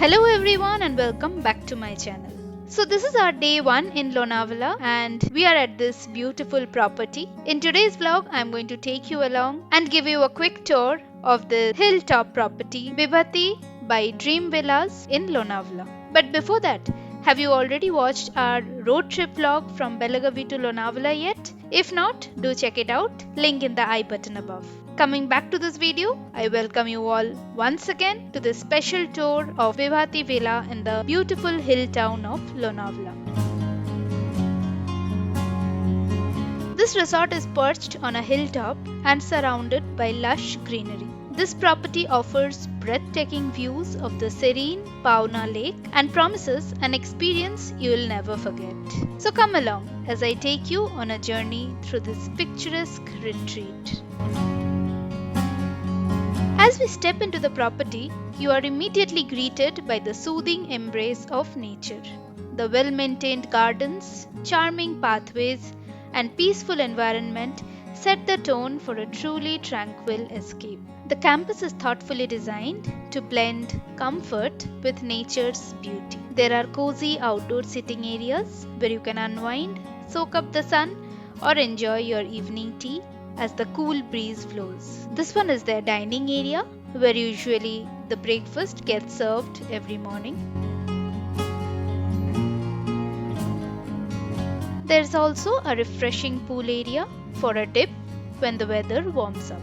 Hello everyone and welcome back to my channel. So this is our day 1 in Lonavala and we are at this beautiful property. In today's vlog I'm going to take you along and give you a quick tour of the hilltop property Vibhati by Dream Villas in Lonavala. But before that, have you already watched our road trip vlog from Belagavi to Lonavala yet? If not, do check it out, link in the I button above. Coming back to this video, I welcome you all once again to this special tour of Vibhati Villa in the beautiful hill town of Lonavala. This resort is perched on a hilltop and surrounded by lush greenery. This property offers breathtaking views of the serene Pawna lake and promises an experience you will never forget. So come along as I take you on a journey through this picturesque retreat. As we step into the property, you are immediately greeted by the soothing embrace of nature. The well-maintained gardens, charming pathways, and peaceful environment set the tone for a truly tranquil escape. The campus is thoughtfully designed to blend comfort with nature's beauty. There are cozy outdoor sitting areas where you can unwind, soak up the sun, or enjoy your evening tea as the cool breeze flows. This one is their dining area where usually the breakfast gets served every morning. There's also a refreshing pool area for a dip when the weather warms up.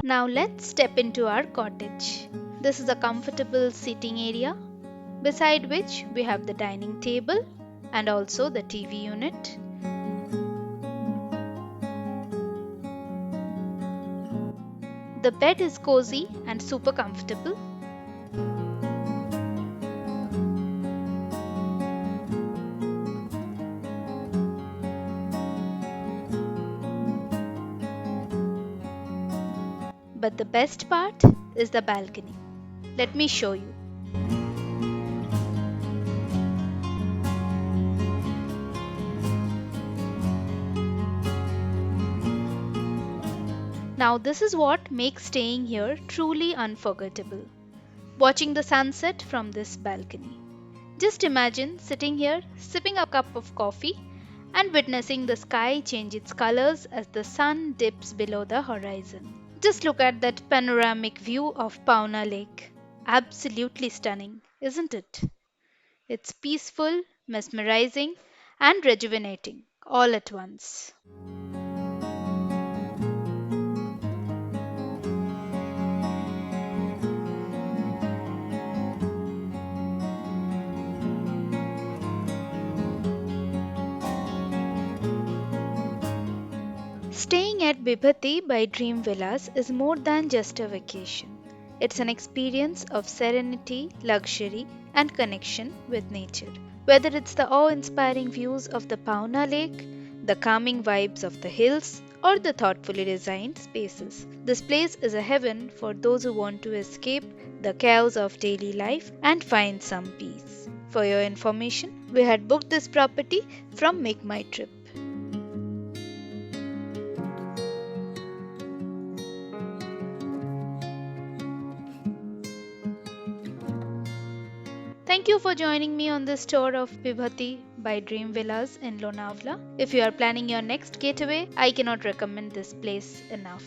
Now let's step into our cottage. This is a comfortable seating area, beside which we have the dining table and also the TV unit. The bed is cozy and super comfortable. But the best part is the balcony. Let me show you. Now this is what makes staying here truly unforgettable. Watching the sunset from this balcony. Just imagine sitting here, sipping a cup of coffee and witnessing the sky change its colors as the sun dips below the horizon. Just look at that panoramic view of Pawna Lake. Absolutely stunning, isn't it? It's peaceful, mesmerizing, and rejuvenating all at once. Staying at Vibhati by Dream Villas is more than just a vacation. It's an experience of serenity, luxury, and connection with nature. Whether it's the awe-inspiring views of the Pawna Lake, the calming vibes of the hills, or the thoughtfully designed spaces, this place is a heaven for those who want to escape the chaos of daily life and find some peace. For your information, we had booked this property from MakeMyTrip. Thank you for joining me on this tour of Vibhati by Dream Villas in Lonavala. If you are planning your next getaway, I cannot recommend this place enough.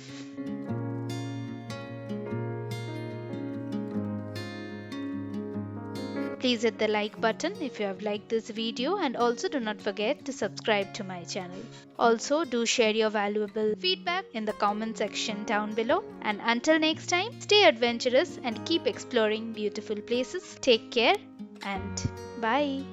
Please hit the like button if you have liked this video, and also do not forget to subscribe to my channel. Also, do share your valuable feedback in the comment section down below. And until next time, stay adventurous and keep exploring beautiful places. Take care and bye.